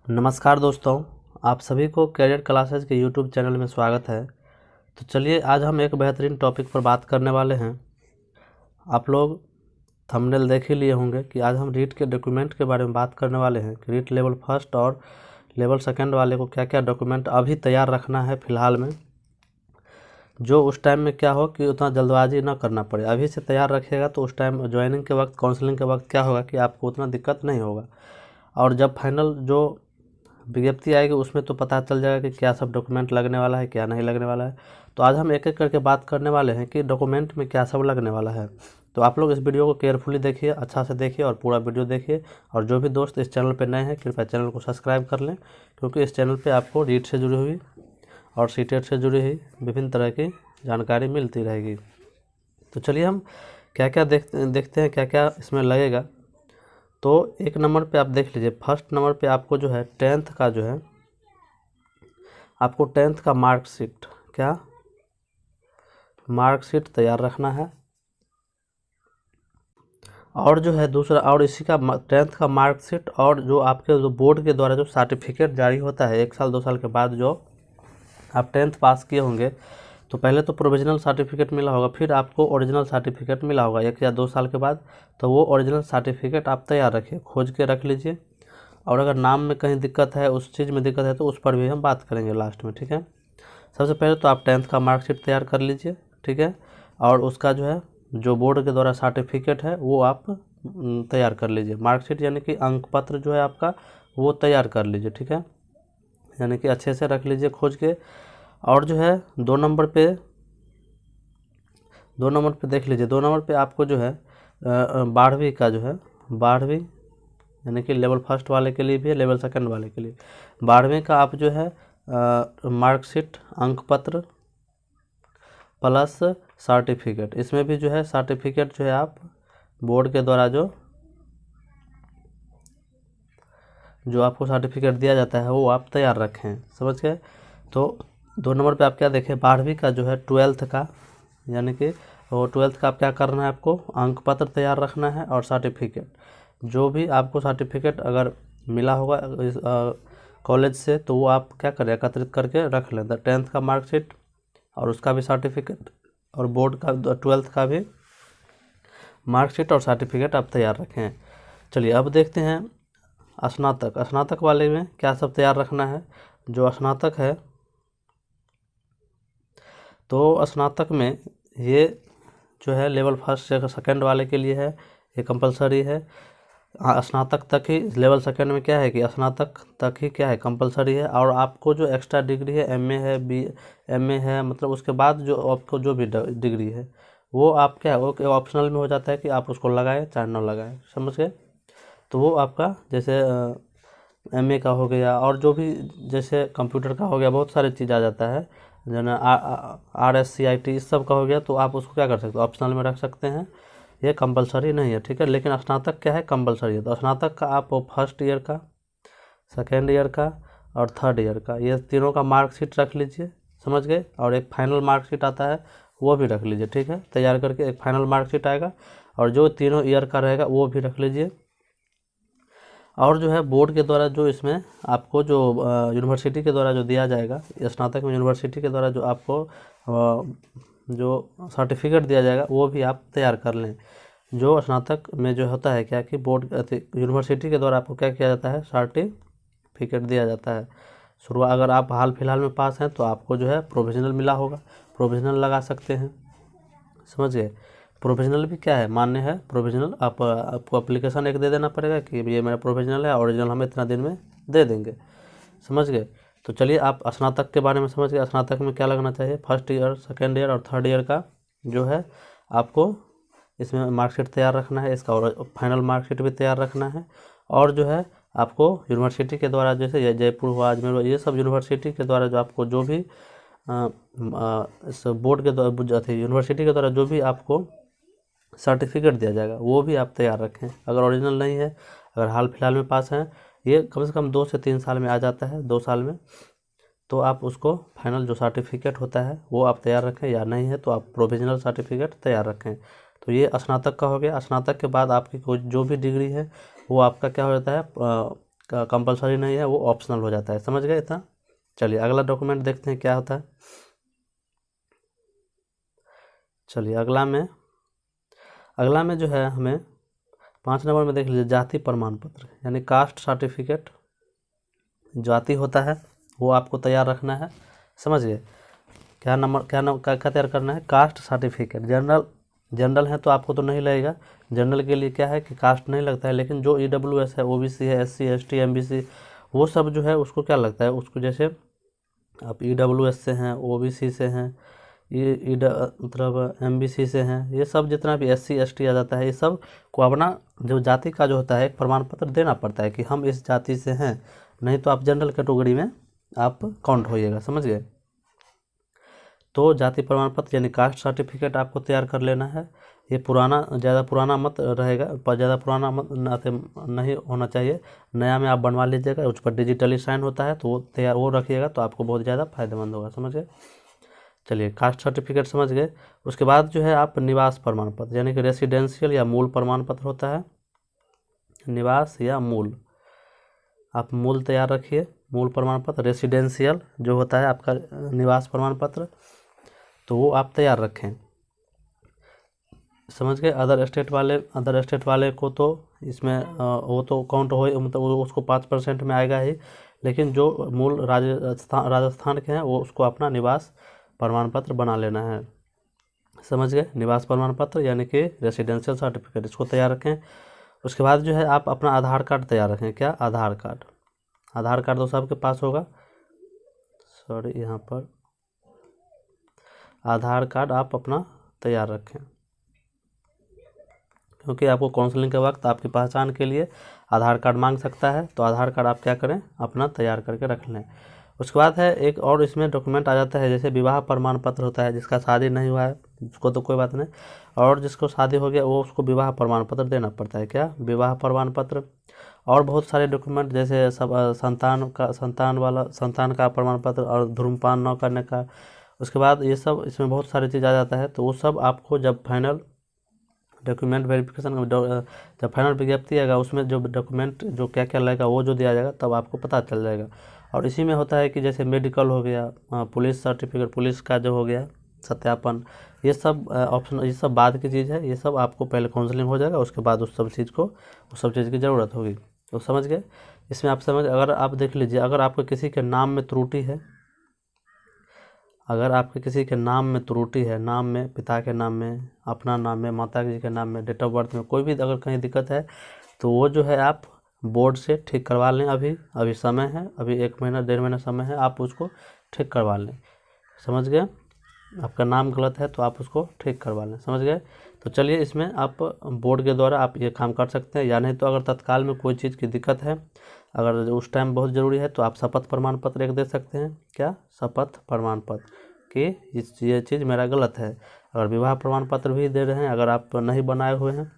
नमस्कार दोस्तों, आप सभी को कैरियर क्लासेज के यूट्यूब चैनल में स्वागत है। तो चलिए आज हम एक बेहतरीन टॉपिक पर बात करने वाले हैं। आप लोग थंबनेल देख ही लिए होंगे कि आज हम रीट के डॉक्यूमेंट के बारे में बात करने वाले हैं कि रीट लेवल फर्स्ट और लेवल सेकंड वाले को क्या क्या डॉक्यूमेंट अभी तैयार रखना है फ़िलहाल में, जो उस टाइम में क्या हो कि उतना जल्दबाजी ना करना पड़े। अभी से तैयार रखिएगा तो उस टाइम ज्वाइनिंग के वक्त, काउंसलिंग के वक्त क्या होगा कि आपको उतना दिक्कत नहीं होगा। और जब फाइनल जो विज्ञप्ति आएगी उसमें तो पता चल जाएगा कि क्या सब डॉक्यूमेंट लगने वाला है, क्या नहीं लगने वाला है। तो आज हम एक एक करके बात करने वाले हैं कि डॉक्यूमेंट में क्या सब लगने वाला है। तो आप लोग इस वीडियो को केयरफुली देखिए, अच्छा से देखिए और पूरा वीडियो देखिए। और जो भी दोस्त इस चैनल पर नए हैं कृपया चैनल को सब्सक्राइब कर लें, क्योंकि इस चैनल पर आपको रीट से जुड़ी हुई और सीटेट से जुड़ी हुई विभिन्न तरह की जानकारी मिलती रहेगी। तो चलिए हम क्या क्या देखते हैं क्या क्या इसमें लगेगा। तो एक नंबर पे आप देख लीजिए, फर्स्ट नंबर पे आपको जो है टेंथ का जो है आपको टेंथ का मार्कशीट, क्या मार्कशीट तैयार रखना है। और जो है दूसरा, और इसी का टेंथ का मार्कशीट और जो आपके जो बोर्ड के द्वारा जो सर्टिफिकेट जारी होता है 1 साल 2 साल के बाद, जो आप टेंथ पास किए होंगे तो पहले तो प्रोविजनल सर्टिफिकेट मिला होगा, फिर आपको ओरिजिनल सर्टिफिकेट मिला होगा 1 या 2 साल के बाद। तो वो ओरिजिनल सर्टिफिकेट आप तैयार रखिए, खोज के रख लीजिए। और अगर नाम में कहीं दिक्कत है, उस चीज़ में दिक्कत है, तो उस पर भी हम बात करेंगे लास्ट में, ठीक है। सबसे पहले तो आप टेंथ का मार्कशीट तैयार कर लीजिए, ठीक है। और उसका जो है जो बोर्ड के द्वारा सर्टिफिकेट है वो आप तैयार कर लीजिए। मार्कशीट यानी कि अंक पत्र जो है आपका वो तैयार कर लीजिए, ठीक है, यानी कि अच्छे से रख लीजिए खोज के। और जो है 2 नंबर पे देख लीजिए, 2 नंबर पे आपको जो है 12वीं का जो है 12वीं यानी कि लेवल फर्स्ट वाले के लिए भी है, लेवल सेकंड वाले के लिए 12वीं का आप जो है मार्कशीट, अंक पत्र प्लस सर्टिफिकेट, इसमें भी जो है सर्टिफिकेट जो है आप बोर्ड के द्वारा जो आपको सर्टिफिकेट दिया जाता है वो आप तैयार रखें, समझ गए। तो 2 नंबर पे आप क्या देखें, 12वीं का जो है 12th का, यानी कि वो 12th का आप क्या करना है, आपको अंक पत्र तैयार रखना है और सर्टिफिकेट। जो भी आपको सर्टिफिकेट अगर मिला होगा कॉलेज से तो वो आप क्या करें, एकत्रित करके रख लें। 10th का मार्कशीट और उसका भी सर्टिफिकेट और बोर्ड का 12th का भी मार्कशीट और सर्टिफिकेट आप तैयार रखें। चलिए अब देखते हैं स्नातक वाले में क्या सब तैयार रखना है। जो स्नातक है तो स्नातक में ये जो है लेवल फर्स्ट से सेकंड वाले के लिए है, ये कंपलसरी है। स्नातक तक ही, लेवल सेकंड में क्या है कि स्नातक तक ही क्या है कंपलसरी है। और आपको जो एक्स्ट्रा डिग्री है, एमए है, एमए है, मतलब उसके बाद जो आपको जो भी डिग्री है वो आप क्या है, वो ऑप्शनल में हो जाता है कि आप उसको लगाएं चाहे न लगाएं, समझ गए। तो वो आपका जैसे एमए का हो गया, और जो भी जैसे कंप्यूटर का हो गया, बहुत सारी चीज़ आ जाता है, जो ना RSCIT इस सब का हो गया, तो आप उसको क्या कर सकते हो, ऑप्शनल में रख सकते हैं, ये कंपलसरी नहीं है, ठीक है। लेकिन स्नातक क्या है, कंपलसरी है। तो स्नातक का आप फर्स्ट ईयर का, सेकेंड ईयर का और थर्ड ईयर का, ये तीनों का मार्कशीट रख लीजिए, समझ गए। और एक फाइनल मार्कशीट आता है वो भी रख लीजिए, ठीक है, तैयार करके एक फाइनल मार्कशीट आएगा और जो तीनों ईयर का रहेगा वो भी रख लीजिए। और जो है बोर्ड के द्वारा जो इसमें आपको जो यूनिवर्सिटी के द्वारा जो दिया जाएगा, स्नातक में यूनिवर्सिटी के द्वारा जो आपको जो सर्टिफिकेट दिया जाएगा वो भी आप तैयार कर लें। जो स्नातक में जो होता है क्या कि बोर्ड यूनिवर्सिटी के द्वारा आपको क्या किया जाता है, सर्टिफिकेट दिया जाता है। शुरुआत अगर आप हाल फिलहाल में पास हैं तो आपको जो है प्रोविजनल मिला होगा, प्रोविजनल लगा सकते हैं, समझ गए। प्रोविजनल भी क्या है, मान्य है प्रोविजनल। आपको एप्लीकेशन एक दे देना पड़ेगा कि ये मेरा प्रोविजनल है, ओरिजिनल हम इतना दिन में दे देंगे, समझ गए। तो चलिए आप स्नातक के बारे में समझ गए। स्नातक में क्या लगना चाहिए, फर्स्ट ईयर, सेकेंड ईयर और थर्ड ईयर का जो है आपको इसमें मार्कशीट तैयार रखना है, इसका और फाइनल मार्कशीट भी तैयार रखना है। और जो है आपको यूनिवर्सिटी के द्वारा, जैसे जयपुर हुआ, अजमेर हुआ, ये सब यूनिवर्सिटी के द्वारा जो आपको जो भी इस बोर्ड के द्वारा, यूनिवर्सिटी के द्वारा जो भी आपको सर्टिफिकेट दिया जाएगा वो भी आप तैयार रखें। अगर ओरिजिनल नहीं है, अगर हाल फिलहाल में पास हैं, ये कम से कम 2 से 3 साल में आ जाता है, 2 साल में, तो आप उसको फाइनल जो सर्टिफिकेट होता है वो आप तैयार रखें, या नहीं है तो आप प्रोविजनल सर्टिफिकेट तैयार रखें। तो ये स्नातक का हो गया। स्नातक के बाद आपकी कोई जो भी डिग्री है वो आपका क्या हो जाता है, कंपलसरी नहीं है, वो ऑप्शनल हो जाता है। समझ गए इतना? चलिए अगला डॉक्यूमेंट देखते हैं क्या होता है। चलिए अगला में जो है हमें 5 नंबर में देख लीजिए, जाति प्रमाण पत्र यानी कास्ट सर्टिफिकेट। जाति होता है वो आपको तैयार रखना है। समझ गए? क्या तैयार करना है? Caste certificate. जनरल है तो आपको तो नहीं लगेगा। जनरल के लिए क्या है कि कास्ट नहीं लगता है, लेकिन जो EWS है, OBC है, SC ST MBC, वो सब जो है उसको क्या लगता है, उसको जैसे आप EWS से हैं, OBC से हैं, मतलब MBC से हैं, ये सब जितना भी SC ST आ जाता है, ये सब को अपना जो जाति का जो होता है एक प्रमाण पत्र देना पड़ता है कि हम इस जाति से हैं, नहीं तो आप जनरल कैटेगरी में आप काउंट होइएगा। समझ गए? तो जाति प्रमाण पत्र यानी कास्ट सर्टिफिकेट आपको तैयार कर लेना है। ये ज़्यादा पुराना मत रहेगा, पर ज़्यादा पुराना मत नहीं होना चाहिए। नया में आप बनवा लीजिएगा, उस पर डिजिटली साइन होता है, तो वो रखिएगा तो आपको बहुत ज़्यादा फायदेमंद होगा। समझ गए? चलिए कास्ट सर्टिफिकेट समझ गए। उसके बाद जो है आप निवास प्रमाण पत्र यानी कि रेसिडेंशियल या मूल प्रमाण पत्र होता है, निवास या मूल। आप मूल तैयार रखिए, मूल प्रमाण पत्र। रेसिडेंशियल जो होता है आपका निवास प्रमाण पत्र, तो वो आप तैयार रखें। समझ गए? अदर स्टेट वाले को तो इसमें वो तो काउंट हो, मतलब उसको 5% में आएगा ही, लेकिन जो मूल राजस्थान के हैं वो उसको अपना निवास प्रमाण पत्र बना लेना है। समझ गए? निवास प्रमाण पत्र यानी कि रेसिडेंशियल सर्टिफिकेट, इसको तैयार रखें। उसके बाद जो है आप अपना आधार कार्ड तैयार रखें। क्या? आधार कार्ड तो सबके पास होगा। सॉरी, यहाँ पर आधार कार्ड आप अपना तैयार रखें, क्योंकि आपको काउंसलिंग के वक्त आपकी पहचान के लिए आधार कार्ड मांग सकता है, तो आधार कार्ड आप क्या करें, अपना तैयार करके रख लें। उसके बाद है एक और इसमें डॉक्यूमेंट आ जाता है, जैसे विवाह प्रमाण पत्र होता है। जिसका शादी नहीं हुआ है उसको तो कोई बात नहीं, और जिसको शादी हो गया वो उसको विवाह प्रमाण पत्र देना पड़ता है। क्या? विवाह प्रमाण पत्र। और बहुत सारे डॉक्यूमेंट जैसे सब संतान का प्रमाण पत्र और धूम्रपान न करने का। उसके बाद ये सब इसमें बहुत सारी चीज़ आ जाता है, तो वो सब आपको जब फाइनल डॉक्यूमेंट वेरिफिकेशन जब फाइनल विज्ञप्ति आएगा उसमें जो डॉक्यूमेंट जो क्या क्या लगेगा वो जो दिया जाएगा तब आपको पता चल जाएगा। और इसी में होता है कि जैसे मेडिकल हो गया, पुलिस सर्टिफिकेट, पुलिस का जो हो गया सत्यापन, ये सब ऑप्शन, ये सब बाद की चीज़ है। ये सब आपको पहले काउंसलिंग हो जाएगा, उसके बाद उस सब चीज़ की ज़रूरत होगी। तो समझ गए? इसमें आप अगर आप देख लीजिए, अगर आपको किसी के नाम में त्रुटि है, अगर आपके किसी के नाम में त्रुटि है, नाम में, पिता के नाम में, अपना नाम में, माता जी के नाम में, डेट ऑफ बर्थ में कोई भी अगर कहीं दिक्कत है, तो वो जो है आप बोर्ड से ठीक करवा लें। अभी समय है, अभी 1 महीना 1.5 महीना समय है, आप उसको ठीक करवा लें। समझ गए? आपका नाम गलत है तो आप उसको ठीक करवा लें। समझ गए? तो चलिए इसमें आप बोर्ड के द्वारा आप ये काम कर सकते हैं, या नहीं तो अगर तत्काल में कोई चीज़ की दिक्कत है, अगर उस टाइम बहुत ज़रूरी है, तो आप शपथ प्रमाण पत्र एक दे सकते हैं। क्या? शपथ प्रमाण पत्र कि ये चीज़ मेरा गलत है। अगर विवाह प्रमाण पत्र भी दे रहे हैं, अगर आप नहीं बनाए हुए हैं,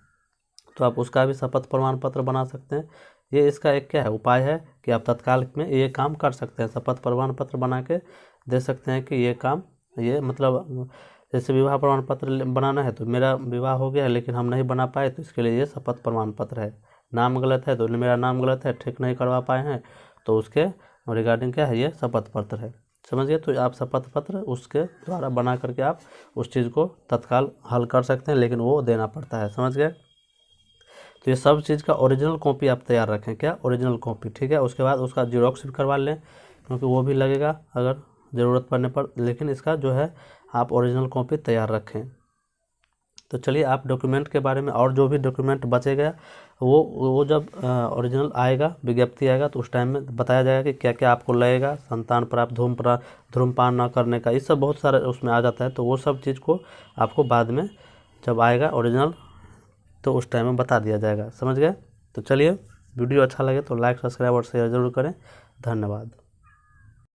तो आप उसका भी शपथ प्रमाण पत्र बना सकते हैं। ये इसका एक क्या है, उपाय है कि आप तत्काल में ये काम कर सकते हैं। शपथ प्रमाण पत्र बना के दे सकते हैं कि ये काम, ये मतलब जैसे विवाह प्रमाण पत्र बनाना है, तो मेरा विवाह हो गया लेकिन हम नहीं बना पाए, तो इसके लिए ये शपथ प्रमाण पत्र है। नाम गलत है तो मेरा नाम गलत है, ठीक नहीं करवा पाए हैं, तो उसके रिगार्डिंग क्या है, ये शपथ पत्र है। समझिए? तो आप शपथ पत्र उसके द्वारा बना करके आप उस चीज़ को तत्काल हल कर सकते हैं, लेकिन वो देना पड़ता है। समझ गए? तो ये सब चीज़ का ओरिजिनल कॉपी आप तैयार रखें। क्या? Original copy. ठीक है? उसके बाद उसका जीरोक्स भी करवा लें, क्योंकि वो भी लगेगा अगर ज़रूरत पड़ने पर, लेकिन इसका जो है आप ओरिजिनल कॉपी तैयार रखें। तो चलिए आप डॉक्यूमेंट के बारे में, और जो भी डॉक्यूमेंट बचेगा वो जब ओरिजिनल आएगा, विज्ञप्ति आएगा, तो उस टाइम में बताया जाएगा कि क्या क्या आपको लगेगा। संतान प्राप्त, धूम्रपान न करने का, ये सब बहुत सारे उसमें आ जाता है, तो वो सब चीज़ को आपको बाद में जब आएगा ओरिजिनल, तो उस टाइम में बता दिया जाएगा। समझ गए? तो चलिए वीडियो अच्छा लगे तो लाइक, सब्सक्राइब और शेयर ज़रूर करें। धन्यवाद।